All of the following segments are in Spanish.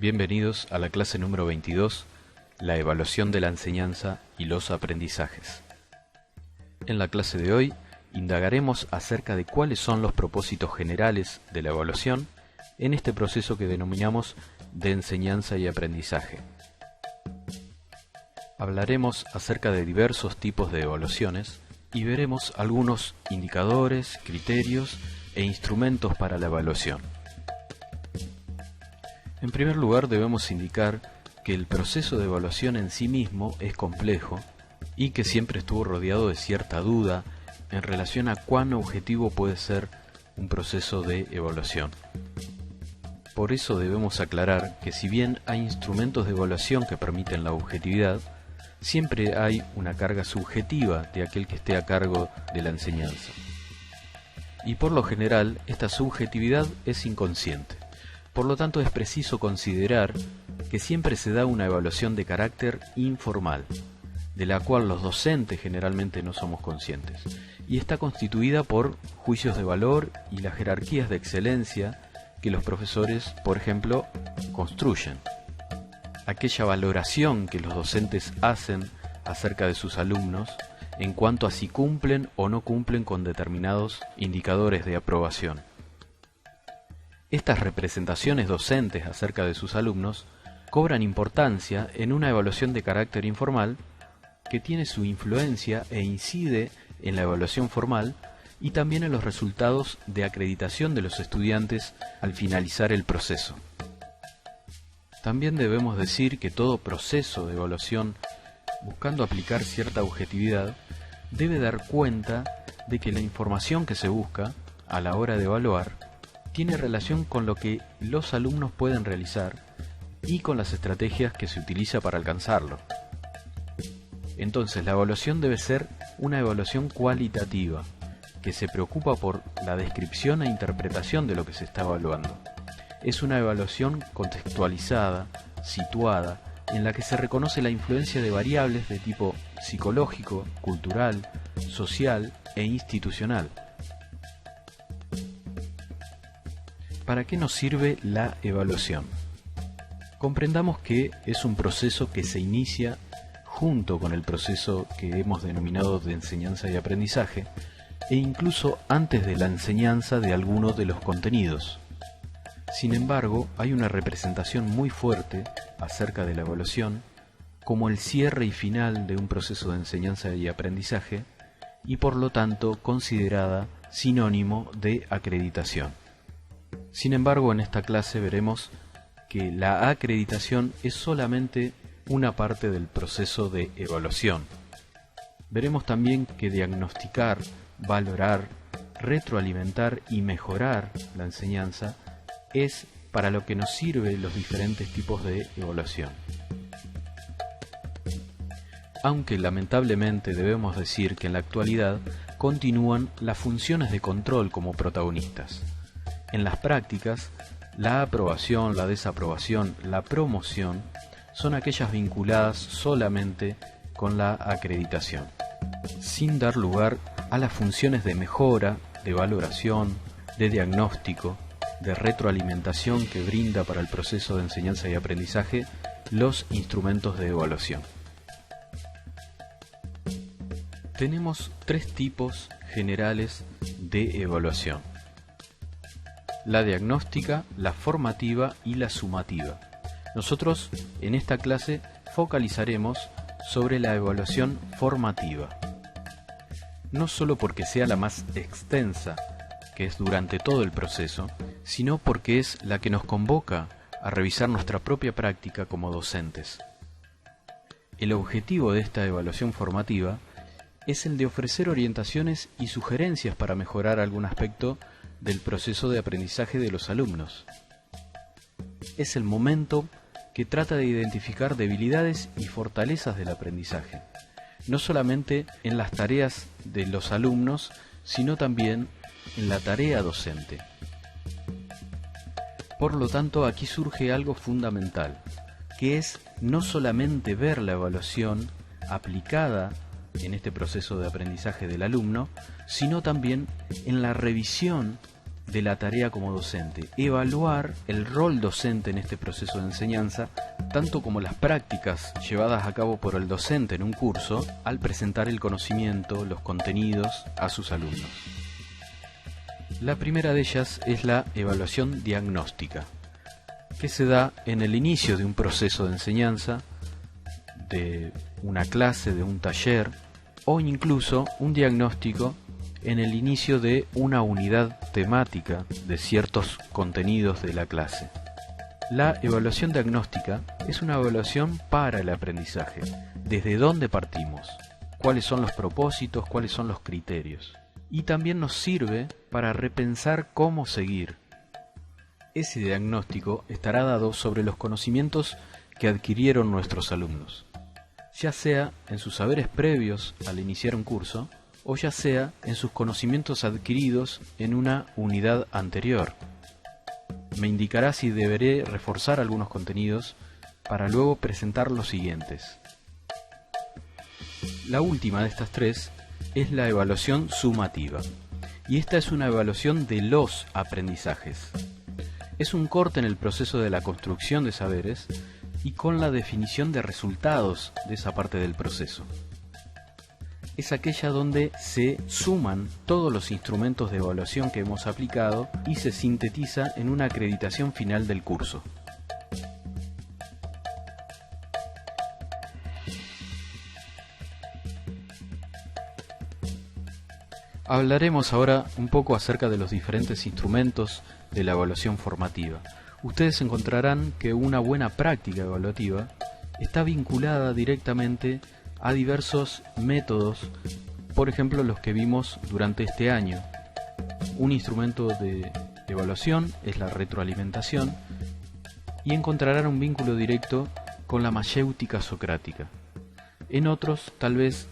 Bienvenidos a la clase número 22, la evaluación de la enseñanza y los aprendizajes. En la clase de hoy indagaremos acerca de cuáles son los propósitos generales de la evaluación en este proceso que denominamos de enseñanza y aprendizaje. Hablaremos acerca de diversos tipos de evaluaciones y veremos algunos indicadores, criterios e instrumentos para la evaluación. En primer lugar, debemos indicar que el proceso de evaluación en sí mismo es complejo y que siempre estuvo rodeado de cierta duda en relación a cuán objetivo puede ser un proceso de evaluación. Por eso debemos aclarar que si bien hay instrumentos de evaluación que permiten la objetividad, siempre hay una carga subjetiva de aquel que esté a cargo de la enseñanza. Y por lo general, esta subjetividad es inconsciente. Por lo tanto, es preciso considerar que siempre se da una evaluación de carácter informal, de la cual los docentes generalmente no somos conscientes, y está constituida por juicios de valor y las jerarquías de excelencia que los profesores, por ejemplo, construyen. Aquella valoración que los docentes hacen acerca de sus alumnos en cuanto a si cumplen o no cumplen con determinados indicadores de aprobación. Estas representaciones docentes acerca de sus alumnos cobran importancia en una evaluación de carácter informal que tiene su influencia e incide en la evaluación formal y también en los resultados de acreditación de los estudiantes al finalizar el proceso. También debemos decir que todo proceso de evaluación, buscando aplicar cierta objetividad, debe dar cuenta de que la información que se busca a la hora de evaluar tiene relación con lo que los alumnos pueden realizar y con las estrategias que se utiliza para alcanzarlo. Entonces, la evaluación debe ser una evaluación cualitativa, que se preocupa por la descripción e interpretación de lo que se está evaluando. Es una evaluación contextualizada, situada, en la que se reconoce la influencia de variables de tipo psicológico, cultural, social e institucional. ¿Para qué nos sirve la evaluación? Comprendamos que es un proceso que se inicia junto con el proceso que hemos denominado de enseñanza y aprendizaje, e incluso antes de la enseñanza de alguno de los contenidos. Sin embargo, hay una representación muy fuerte acerca de la evaluación como el cierre y final de un proceso de enseñanza y aprendizaje, y por lo tanto considerada sinónimo de acreditación. Sin embargo, en esta clase veremos que la acreditación es solamente una parte del proceso de evaluación. Veremos también que diagnosticar, valorar, retroalimentar y mejorar la enseñanza es para lo que nos sirven los diferentes tipos de evaluación. Aunque lamentablemente debemos decir que en la actualidad continúan las funciones de control como protagonistas. En las prácticas, la aprobación, la desaprobación, la promoción son aquellas vinculadas solamente con la acreditación, sin dar lugar a las funciones de mejora, de valoración, de diagnóstico, de retroalimentación que brinda para el proceso de enseñanza y aprendizaje los instrumentos de evaluación. Tenemos tres tipos generales de evaluación: la diagnóstica, la formativa y la sumativa. Nosotros en esta clase focalizaremos sobre la evaluación formativa, no solo porque sea la más extensa, que es durante todo el proceso, sino porque es la que nos convoca a revisar nuestra propia práctica como docentes. El objetivo de esta evaluación formativa es el de ofrecer orientaciones y sugerencias para mejorar algún aspecto del proceso de aprendizaje de los alumnos. Es el momento que trata de identificar debilidades y fortalezas del aprendizaje, no solamente en las tareas de los alumnos, sino también en la tarea docente. Por lo tanto, aquí surge algo fundamental, que es no solamente ver la evaluación aplicada en este proceso de aprendizaje del alumno, sino también en la revisión de la tarea como docente, evaluar el rol docente en este proceso de enseñanza, tanto como las prácticas llevadas a cabo por el docente en un curso al presentar el conocimiento, los contenidos a sus alumnos. La primera de ellas es la evaluación diagnóstica, que se da en el inicio de un proceso de enseñanza, de una clase, de un taller, o incluso un diagnóstico en el inicio de una unidad temática de ciertos contenidos de la clase. La evaluación diagnóstica es una evaluación para el aprendizaje. ¿Desde dónde partimos? ¿Cuáles son los propósitos? ¿Cuáles son los criterios? Y también nos sirve para repensar cómo seguir. Ese diagnóstico estará dado sobre los conocimientos que adquirieron nuestros alumnos, ya sea en sus saberes previos al iniciar un curso, o ya sea en sus conocimientos adquiridos en una unidad anterior. Me indicará si deberé reforzar algunos contenidos para luego presentar los siguientes. La última de estas tres es la evaluación sumativa, y esta es una evaluación de los aprendizajes. Es un corte en el proceso de la construcción de saberes y con la definición de resultados de esa parte del proceso. Es aquella donde se suman todos los instrumentos de evaluación que hemos aplicado y se sintetiza en una acreditación final del curso. Hablaremos ahora un poco acerca de los diferentes instrumentos de la evaluación formativa. Ustedes encontrarán que una buena práctica evaluativa está vinculada directamente a diversos métodos, por ejemplo los que vimos durante este año. Un instrumento de evaluación es la retroalimentación y encontrarán un vínculo directo con la mayéutica socrática. En otros, tal vez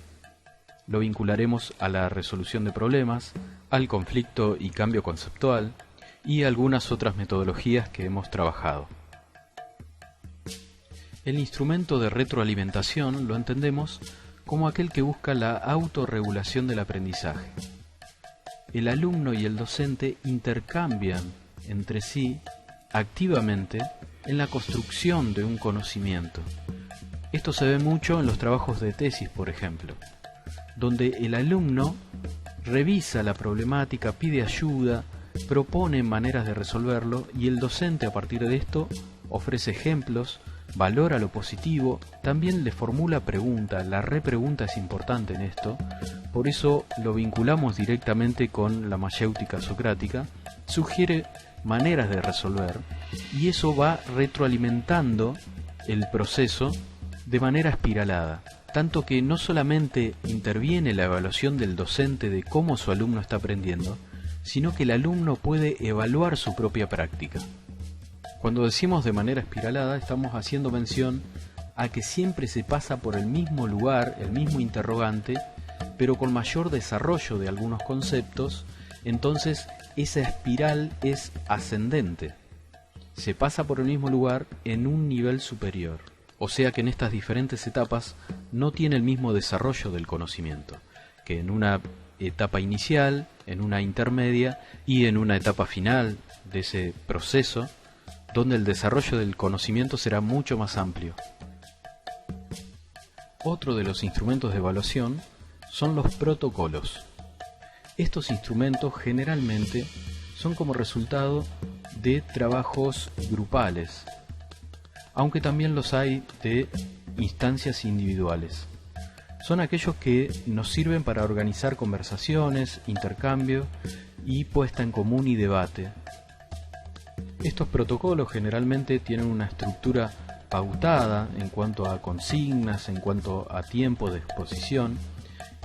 lo vincularemos a la resolución de problemas, al conflicto y cambio conceptual y algunas otras metodologías que hemos trabajado. El instrumento de retroalimentación lo entendemos como aquel que busca la autorregulación del aprendizaje. El alumno y el docente intercambian entre sí activamente en la construcción de un conocimiento. Esto se ve mucho en los trabajos de tesis, por ejemplo, donde el alumno revisa la problemática, pide ayuda, propone maneras de resolverlo y el docente a partir de esto ofrece ejemplos, valora lo positivo, también le formula preguntas, la repregunta es importante en esto, por eso lo vinculamos directamente con la mayéutica socrática, sugiere maneras de resolver y eso va retroalimentando el proceso de manera espiralada, tanto que no solamente interviene la evaluación del docente de cómo su alumno está aprendiendo, sino que el alumno puede evaluar su propia práctica. Cuando decimos de manera espiralada, estamos haciendo mención a que siempre se pasa por el mismo lugar, el mismo interrogante, pero con mayor desarrollo de algunos conceptos, entonces esa espiral es ascendente. Se pasa por el mismo lugar en un nivel superior. O sea que en estas diferentes etapas no tiene el mismo desarrollo del conocimiento, que en una etapa inicial, en una intermedia y en una etapa final de ese proceso, donde el desarrollo del conocimiento será mucho más amplio. Otro de los instrumentos de evaluación son los protocolos. Estos instrumentos generalmente son como resultado de trabajos grupales, aunque también los hay de instancias individuales. Son aquellos que nos sirven para organizar conversaciones, intercambio y puesta en común y debate. Estos protocolos generalmente tienen una estructura pautada en cuanto a consignas, en cuanto a tiempo de exposición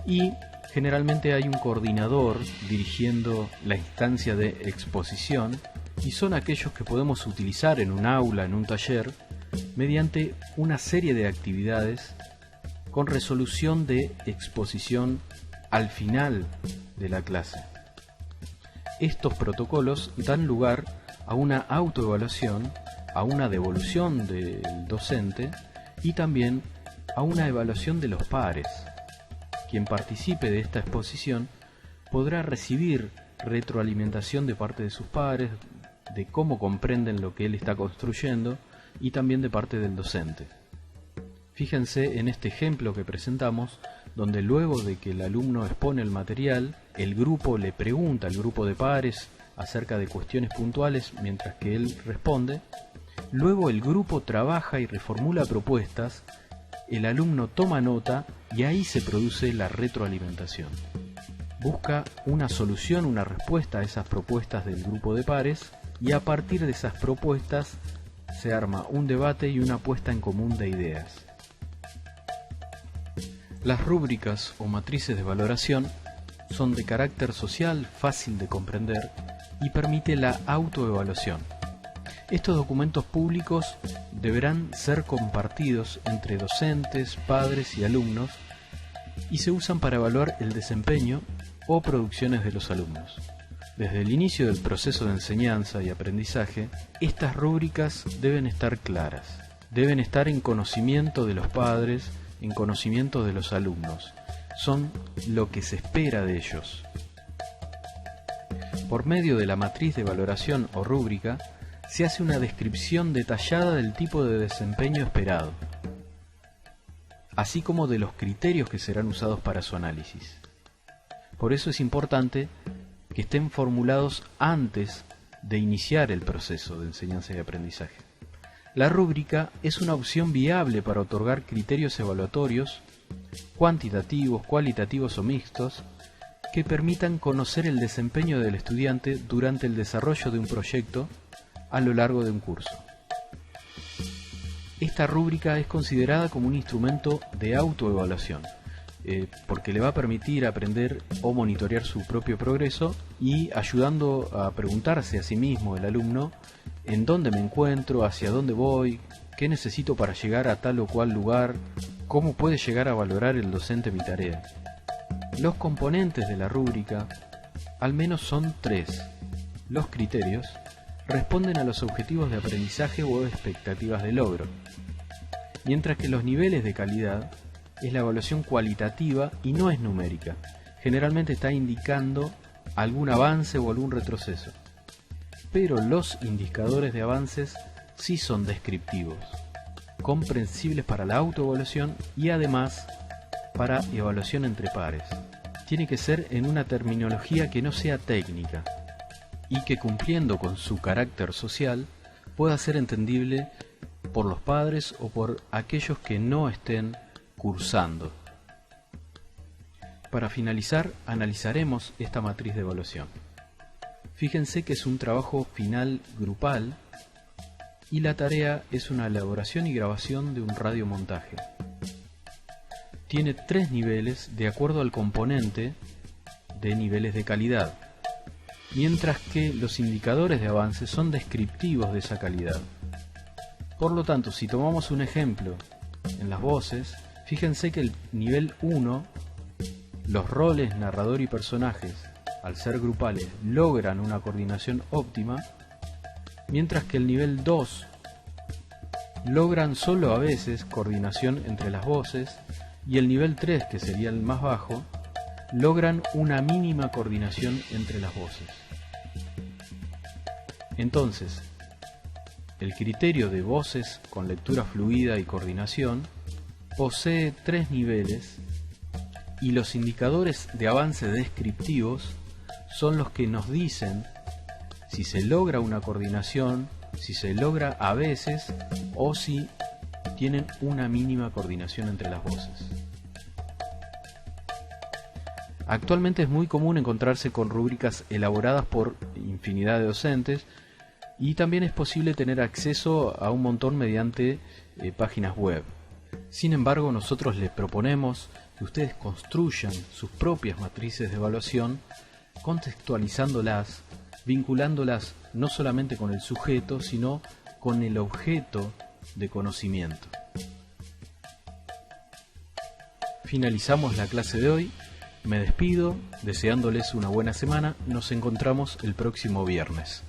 y generalmente hay un coordinador dirigiendo la instancia de exposición y son aquellos que podemos utilizar en un aula, en un taller, mediante una serie de actividades con resolución de exposición al final de la clase. Estos protocolos dan lugar a una autoevaluación, a una devolución del docente y también a una evaluación de los pares. Quien participe de esta exposición podrá recibir retroalimentación de parte de sus padres, de cómo comprenden lo que él está construyendo y también de parte del docente. Fíjense en este ejemplo que presentamos, donde luego de que el alumno expone el material, el grupo le pregunta al grupo de pares acerca de cuestiones puntuales mientras que él responde. Luego el grupo trabaja y reformula propuestas, el alumno toma nota y ahí se produce la retroalimentación. Busca una solución, una respuesta a esas propuestas del grupo de pares y a partir de esas propuestas se arma un debate y una puesta en común de ideas. Las rúbricas o matrices de valoración son de carácter social, fácil de comprender y permite la autoevaluación. Estos documentos públicos deberán ser compartidos entre docentes, padres y alumnos y se usan para evaluar el desempeño o producciones de los alumnos. Desde el inicio del proceso de enseñanza y aprendizaje, estas rúbricas deben estar claras, deben estar en conocimiento de los padres, en conocimiento de los alumnos. Son lo que se espera de ellos. Por medio de la matriz de valoración o rúbrica, se hace una descripción detallada del tipo de desempeño esperado, así como de los criterios que serán usados para su análisis. Por eso es importante que estén formulados antes de iniciar el proceso de enseñanza y aprendizaje. La rúbrica es una opción viable para otorgar criterios evaluatorios, cuantitativos, cualitativos o mixtos, que permitan conocer el desempeño del estudiante durante el desarrollo de un proyecto a lo largo de un curso. Esta rúbrica es considerada como un instrumento de autoevaluación, porque le va a permitir aprender o monitorear su propio progreso y ayudando a preguntarse a sí mismo el alumno en dónde me encuentro, hacia dónde voy, qué necesito para llegar a tal o cual lugar, cómo puede llegar a valorar el docente mi tarea. Los componentes de la rúbrica al menos son 3. Los criterios responden a los objetivos de aprendizaje o expectativas de logro, mientras que los niveles de calidad es la evaluación cualitativa y no es numérica. Generalmente está indicando algún avance o algún retroceso. Pero los indicadores de avances sí son descriptivos, comprensibles para la autoevaluación y además para evaluación entre pares. Tiene que ser en una terminología que no sea técnica y que cumpliendo con su carácter social pueda ser entendible por los padres o por aquellos que no estén cursando. Para finalizar, analizaremos esta matriz de evaluación. Fíjense que es un trabajo final grupal y la tarea es una elaboración y grabación de un radiomontaje. Tiene 3 niveles de acuerdo al componente de niveles de calidad, mientras que los indicadores de avance son descriptivos de esa calidad. Por lo tanto, si tomamos un ejemplo en las voces, fíjense que el nivel 1, los roles narrador y personajes, al ser grupales, logran una coordinación óptima, mientras que el nivel 2 logran solo a veces coordinación entre las voces, y el nivel 3, que sería el más bajo, logran una mínima coordinación entre las voces. Entonces, el criterio de voces con lectura fluida y coordinación posee 3 niveles y los indicadores de avance descriptivos son los que nos dicen si se logra una coordinación, si se logra a veces o si tienen una mínima coordinación entre las voces. Actualmente es muy común encontrarse con rúbricas elaboradas por infinidad de docentes y también es posible tener acceso a un montón mediante páginas web. Sin embargo, nosotros les proponemos que ustedes construyan sus propias matrices de evaluación, contextualizándolas, vinculándolas no solamente con el sujeto, sino con el objeto de conocimiento. Finalizamos la clase de hoy. Me despido, deseándoles una buena semana. Nos encontramos el próximo viernes.